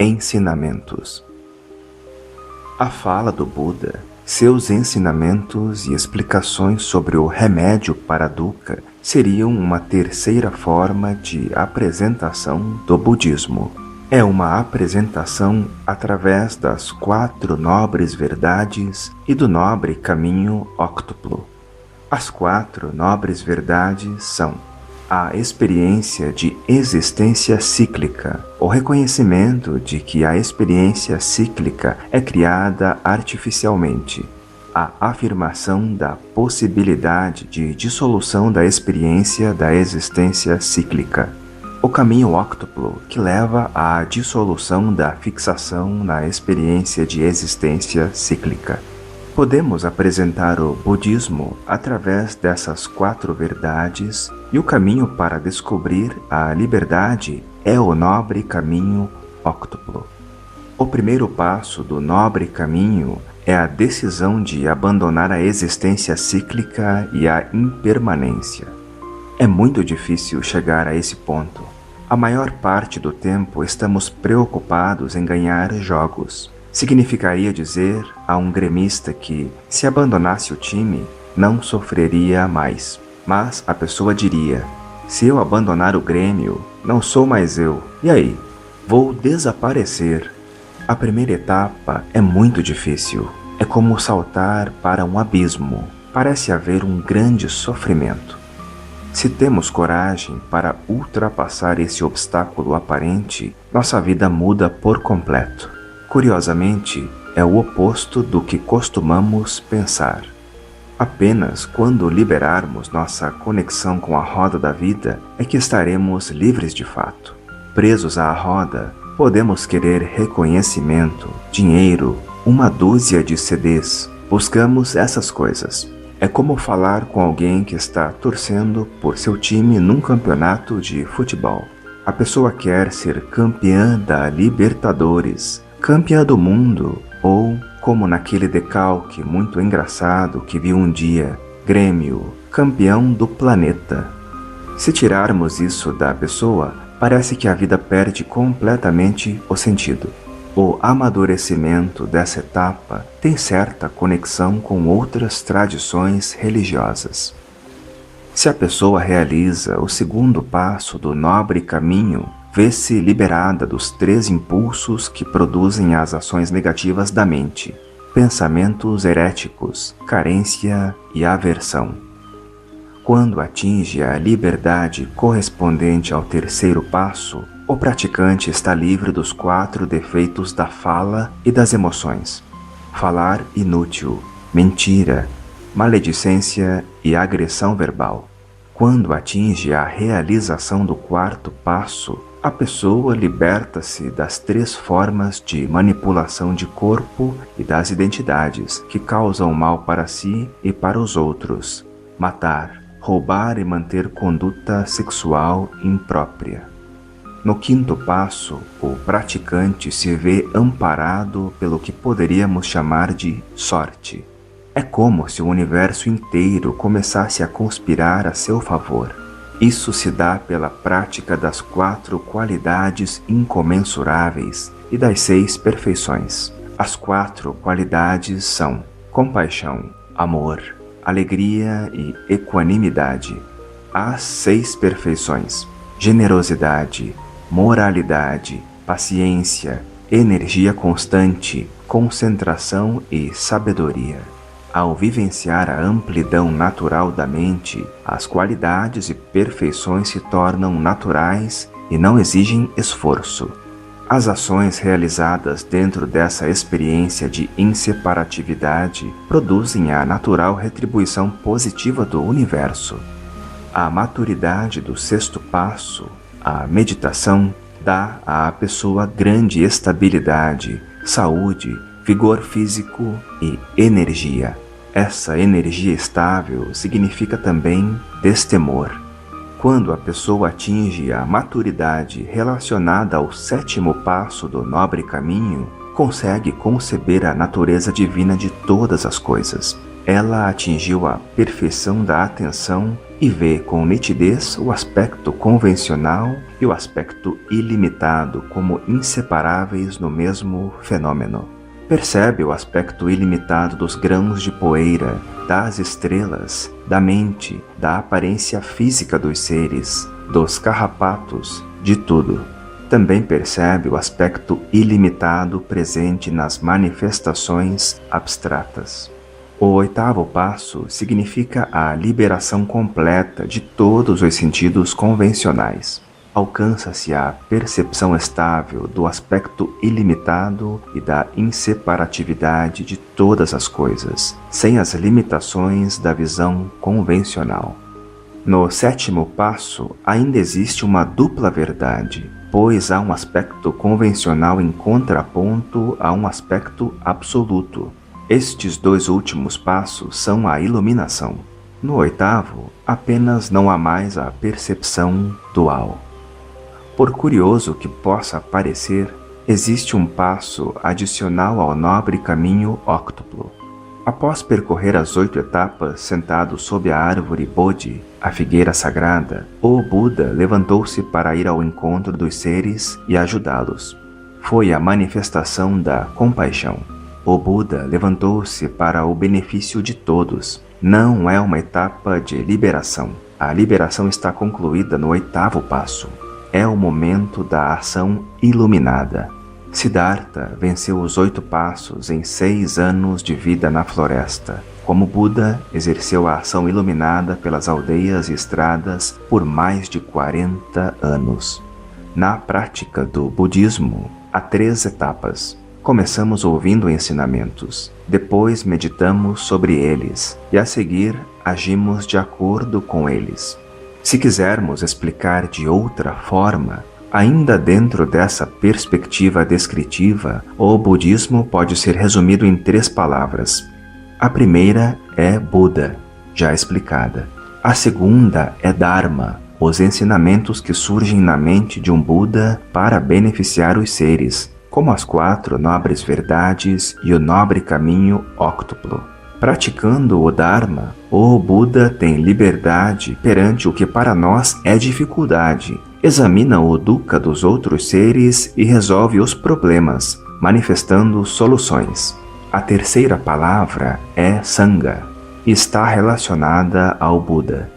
Ensinamentos. A fala do Buda, seus ensinamentos e explicações sobre o remédio para a dukkha seriam uma terceira forma de apresentação do budismo. É uma apresentação através das 4 nobres verdades e do nobre caminho óctuplo. As 4 nobres verdades são a experiência de existência cíclica, o reconhecimento de que a experiência cíclica é criada artificialmente, a afirmação da possibilidade de dissolução da experiência da existência cíclica, o caminho óctuplo que leva à dissolução da fixação na experiência de existência cíclica. Podemos apresentar o budismo através dessas 4 verdades e o caminho para descobrir a liberdade é o nobre caminho óctuplo. O primeiro passo do nobre caminho é a decisão de abandonar a existência cíclica e a impermanência. É muito difícil chegar a esse ponto. A maior parte do tempo estamos preocupados em ganhar jogos. Significaria dizer a um gremista que, se abandonasse o time, não sofreria mais. Mas a pessoa diria: se eu abandonar o Grêmio, não sou mais eu. E aí? Vou desaparecer. A primeira etapa é muito difícil. É como saltar para um abismo. Parece haver um grande sofrimento. Se temos coragem para ultrapassar esse obstáculo aparente, nossa vida muda por completo. Curiosamente, é o oposto do que costumamos pensar. Apenas quando liberarmos nossa conexão com a roda da vida é que estaremos livres de fato. Presos à roda, podemos querer reconhecimento, dinheiro, uma dúzia de CDs. Buscamos essas coisas. É como falar com alguém que está torcendo por seu time num campeonato de futebol. A pessoa quer ser campeã da Libertadores, campeã do mundo, ou, como naquele decalque muito engraçado que vi um dia, Grêmio, campeão do planeta. Se tirarmos isso da pessoa, parece que a vida perde completamente o sentido. O amadurecimento dessa etapa tem certa conexão com outras tradições religiosas. Se a pessoa realiza o segundo passo do nobre caminho, vê-se liberada dos 3 impulsos que produzem as ações negativas da mente: pensamentos heréticos, carência e aversão. Quando atinge a liberdade correspondente ao terceiro passo, o praticante está livre dos 4 defeitos da fala e das emoções: falar inútil, mentira, maledicência e agressão verbal. Quando atinge a realização do 4º passo, a pessoa liberta-se das 3 formas de manipulação de corpo e das identidades que causam mal para si e para os outros: matar, roubar e manter conduta sexual imprópria. No 5º passo, o praticante se vê amparado pelo que poderíamos chamar de sorte. É como se o universo inteiro começasse a conspirar a seu favor. Isso se dá pela prática das 4 qualidades incomensuráveis e das 6 perfeições. As 4 qualidades são compaixão, amor, alegria e equanimidade. As 6 perfeições: generosidade, moralidade, paciência, energia constante, concentração e sabedoria. Ao vivenciar a amplidão natural da mente, as qualidades e perfeições se tornam naturais e não exigem esforço. As ações realizadas dentro dessa experiência de inseparatividade produzem a natural retribuição positiva do universo. A maturidade do 6º passo, a meditação, dá à pessoa grande estabilidade, saúde, vigor físico e energia. Essa energia estável significa também destemor. Quando a pessoa atinge a maturidade relacionada ao 7º passo do nobre caminho, consegue conceber a natureza divina de todas as coisas. Ela atingiu a perfeição da atenção e vê com nitidez o aspecto convencional e o aspecto ilimitado como inseparáveis no mesmo fenômeno. Percebe o aspecto ilimitado dos grãos de poeira, das estrelas, da mente, da aparência física dos seres, dos carrapatos, de tudo. Também percebe o aspecto ilimitado presente nas manifestações abstratas. O oitavo passo significa a liberação completa de todos os sentidos convencionais. Alcança-se a percepção estável do aspecto ilimitado e da inseparatividade de todas as coisas, sem as limitações da visão convencional. No sétimo passo, ainda existe uma dupla verdade, pois há um aspecto convencional em contraponto a um aspecto absoluto. Estes dois últimos passos são a iluminação. No oitavo, apenas não há mais a percepção dual. Por curioso que possa parecer, existe um passo adicional ao nobre caminho óctuplo. Após percorrer as 8 etapas sentado sob a árvore Bodhi, a figueira sagrada, o Buda levantou-se para ir ao encontro dos seres e ajudá-los. Foi a manifestação da compaixão. O Buda levantou-se para o benefício de todos. Não é uma etapa de liberação. A liberação está concluída no oitavo passo. É o momento da ação iluminada. Siddhartha venceu os 8 passos em 6 anos de vida na floresta. Como Buda, exerceu a ação iluminada pelas aldeias e estradas por mais de 40 anos. Na prática do budismo, há 3 etapas. Começamos ouvindo ensinamentos, depois meditamos sobre eles e a seguir agimos de acordo com eles. Se quisermos explicar de outra forma, ainda dentro dessa perspectiva descritiva, o budismo pode ser resumido em 3 palavras. A primeira é Buda, já explicada. A segunda é Dharma, os ensinamentos que surgem na mente de um Buda para beneficiar os seres, como as 4 nobres verdades e o nobre caminho óctuplo. Praticando o Dharma, o Buda tem liberdade perante o que para nós é dificuldade. Examina o dukkha dos outros seres e resolve os problemas, manifestando soluções. A terceira palavra é Sangha e está relacionada ao Buda.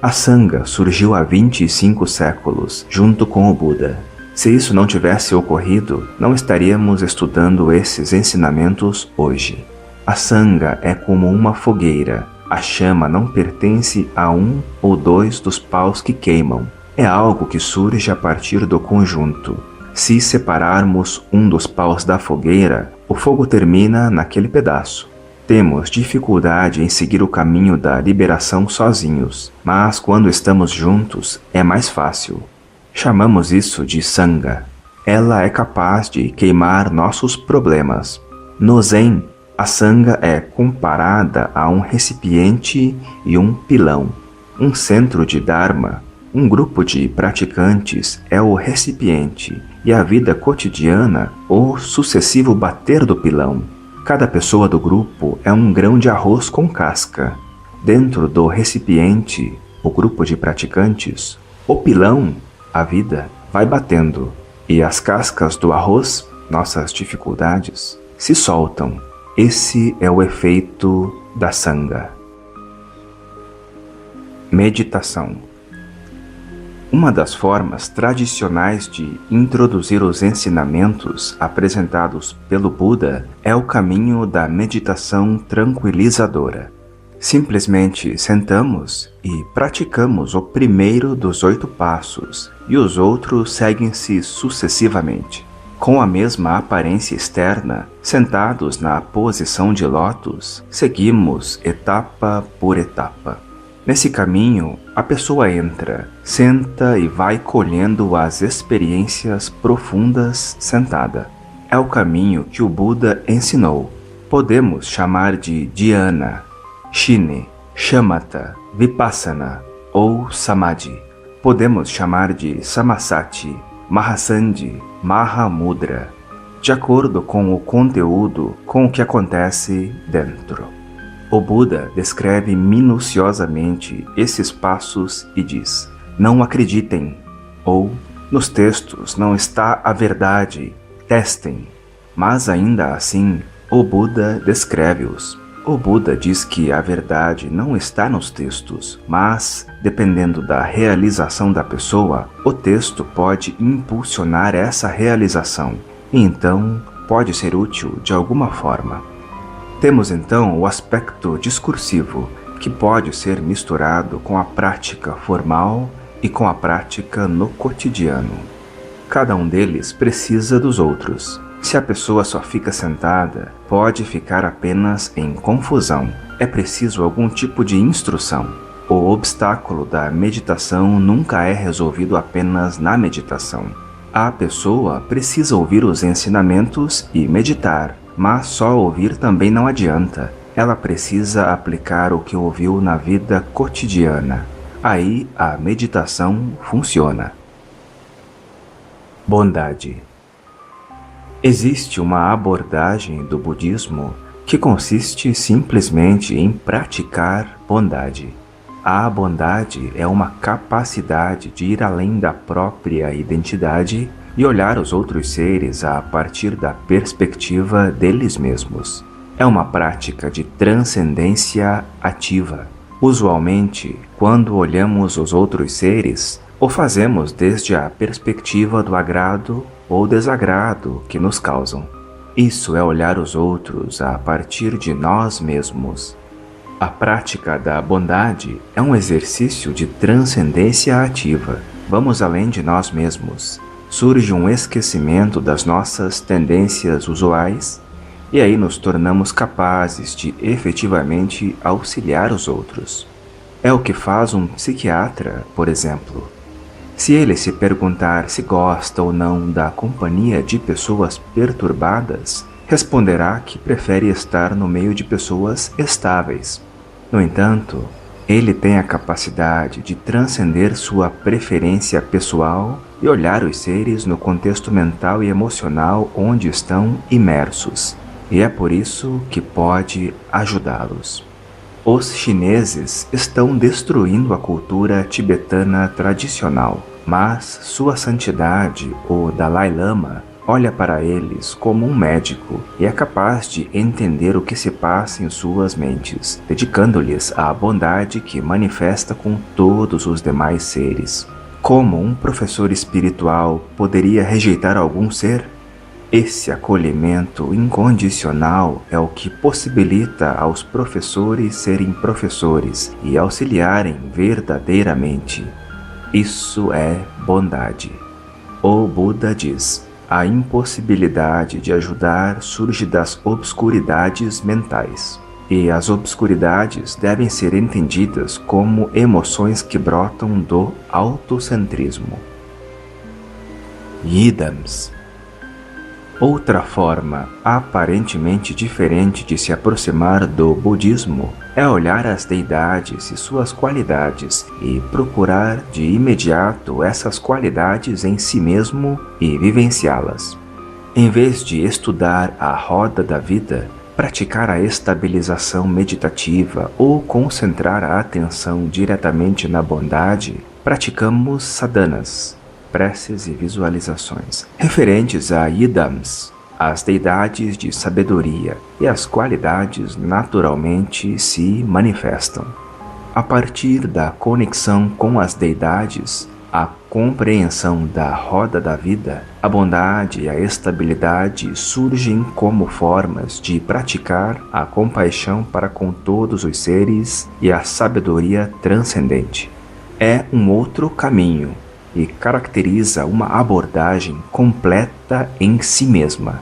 A Sangha surgiu há 25 séculos, junto com o Buda. Se isso não tivesse ocorrido, não estaríamos estudando esses ensinamentos hoje. A Sangha é como uma fogueira. A chama não pertence a um ou 2 dos paus que queimam. É algo que surge a partir do conjunto. Se separarmos um dos paus da fogueira, o fogo termina naquele pedaço. Temos dificuldade em seguir o caminho da liberação sozinhos, mas quando estamos juntos é mais fácil. Chamamos isso de Sangha. Ela é capaz de queimar nossos problemas. No Zen, a Sangha é comparada a um recipiente e um pilão. Um centro de Dharma, um grupo de praticantes é o recipiente e a vida cotidiana o sucessivo bater do pilão. Cada pessoa do grupo é um grão de arroz com casca. Dentro do recipiente, o grupo de praticantes, o pilão, a vida, vai batendo e as cascas do arroz, nossas dificuldades, se soltam. Esse é o efeito da Sangha. Meditação. Uma das formas tradicionais de introduzir os ensinamentos apresentados pelo Buda é o caminho da meditação tranquilizadora. Simplesmente sentamos e praticamos o primeiro dos 8 passos e os outros seguem-se sucessivamente. Com a mesma aparência externa, sentados na posição de lótus, seguimos etapa por etapa. Nesse caminho, a pessoa entra, senta e vai colhendo as experiências profundas sentada. É o caminho que o Buda ensinou. Podemos chamar de dhyana, shine, shamatha, vipassana ou samadhi. Podemos chamar de samasati, mahasandhi, mahamudra, de acordo com o conteúdo com o que acontece dentro. O Buda descreve minuciosamente esses passos e diz: não acreditem, ou nos textos não está a verdade, testem. Mas ainda assim, o Buda descreve-os. O Buda diz que a verdade não está nos textos, mas, dependendo da realização da pessoa, o texto pode impulsionar essa realização, e então pode ser útil de alguma forma. Temos então o aspecto discursivo, que pode ser misturado com a prática formal e com a prática no cotidiano. Cada um deles precisa dos outros. Se a pessoa só fica sentada, pode ficar apenas em confusão. É preciso algum tipo de instrução. O obstáculo da meditação nunca é resolvido apenas na meditação. A pessoa precisa ouvir os ensinamentos e meditar, mas só ouvir também não adianta. Ela precisa aplicar o que ouviu na vida cotidiana. Aí a meditação funciona. Bondade. Existe uma abordagem do budismo que consiste simplesmente em praticar bondade. A bondade é uma capacidade de ir além da própria identidade e olhar os outros seres a partir da perspectiva deles mesmos. É uma prática de transcendência ativa. Usualmente, quando olhamos os outros seres, o fazemos desde a perspectiva do agrado ou desagrado que nos causam. Isso é olhar os outros a partir de nós mesmos. A prática da bondade é um exercício de transcendência ativa. Vamos além de nós mesmos. Surge um esquecimento das nossas tendências usuais e aí nos tornamos capazes de efetivamente auxiliar os outros. É o que faz um psiquiatra, por exemplo. Se ele se perguntar se gosta ou não da companhia de pessoas perturbadas, responderá que prefere estar no meio de pessoas estáveis. No entanto, ele tem a capacidade de transcender sua preferência pessoal e olhar os seres no contexto mental e emocional onde estão imersos, e é por isso que pode ajudá-los. Os chineses estão destruindo a cultura tibetana tradicional, mas Sua Santidade, o Dalai Lama, olha para eles como um médico e é capaz de entender o que se passa em suas mentes, dedicando-lhes a bondade que manifesta com todos os demais seres. Como um professor espiritual poderia rejeitar algum ser? Esse acolhimento incondicional é o que possibilita aos professores serem professores e auxiliarem verdadeiramente. Isso é bondade. O Buda diz: a impossibilidade de ajudar surge das obscuridades mentais, e as obscuridades devem ser entendidas como emoções que brotam do autocentrismo. Yidams. Outra forma aparentemente diferente de se aproximar do budismo é olhar as deidades e suas qualidades e procurar de imediato essas qualidades em si mesmo e vivenciá-las. Em vez de estudar a roda da vida, praticar a estabilização meditativa ou concentrar a atenção diretamente na bondade, praticamos sadhanas, preces e visualizações, referentes a Yidams, as deidades de sabedoria, e as qualidades naturalmente se manifestam. A partir da conexão com as deidades, a compreensão da roda da vida, a bondade e a estabilidade surgem como formas de praticar a compaixão para com todos os seres e a sabedoria transcendente. É um outro caminho e caracteriza uma abordagem completa em si mesma.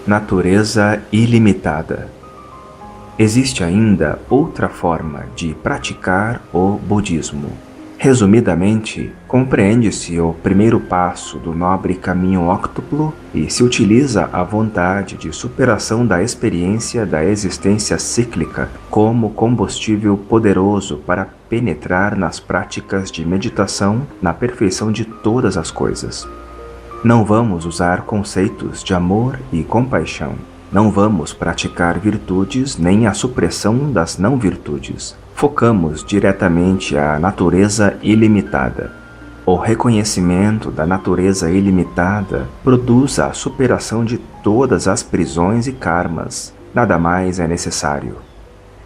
Natureza ilimitada. Existe ainda outra forma de praticar o budismo. Resumidamente, compreende-se o primeiro passo do nobre caminho óctuplo e se utiliza a vontade de superação da experiência da existência cíclica como combustível poderoso para penetrar nas práticas de meditação na perfeição de todas as coisas. Não vamos usar conceitos de amor e compaixão. Não vamos praticar virtudes nem a supressão das não-virtudes. Focamos diretamente a natureza ilimitada. O reconhecimento da natureza ilimitada produz a superação de todas as prisões e karmas. Nada mais é necessário.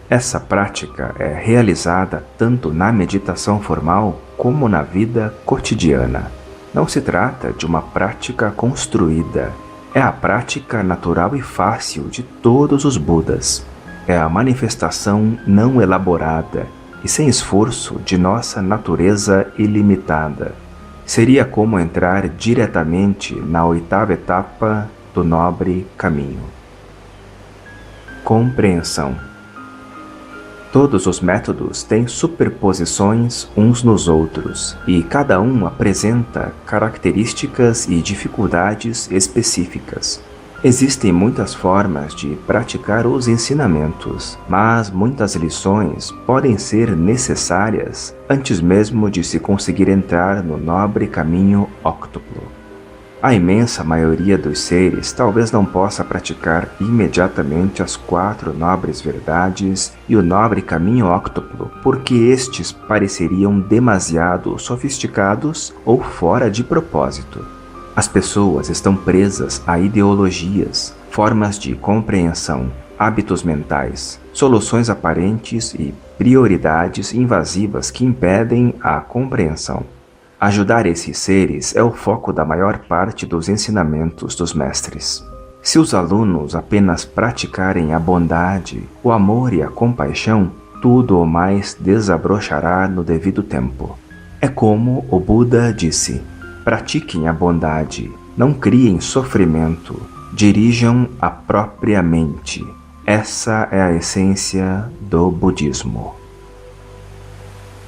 Essa prática é realizada tanto na meditação formal como na vida cotidiana. Não se trata de uma prática construída. É a prática natural e fácil de todos os Budas. É a manifestação não elaborada e sem esforço de nossa natureza ilimitada. Seria como entrar diretamente na oitava etapa do nobre caminho. Compreensão. Todos os métodos têm superposições uns nos outros, e cada um apresenta características e dificuldades específicas. Existem muitas formas de praticar os ensinamentos, mas muitas lições podem ser necessárias antes mesmo de se conseguir entrar no nobre caminho óctuplo. A imensa maioria dos seres talvez não possa praticar imediatamente as 4 nobres verdades e o nobre caminho óctuplo, porque estes pareceriam demasiado sofisticados ou fora de propósito. As pessoas estão presas a ideologias, formas de compreensão, hábitos mentais, soluções aparentes e prioridades invasivas que impedem a compreensão. Ajudar esses seres é o foco da maior parte dos ensinamentos dos mestres. Se os alunos apenas praticarem a bondade, o amor e a compaixão, tudo o mais desabrochará no devido tempo. É como o Buda disse: pratiquem a bondade, não criem sofrimento, dirijam a própria mente. Essa é a essência do budismo.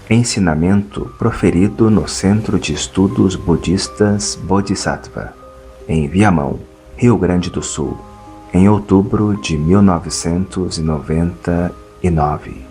Ensinamento proferido no Centro de Estudos Budistas Bodhisattva, em Viamão, Rio Grande do Sul, em outubro de 1999.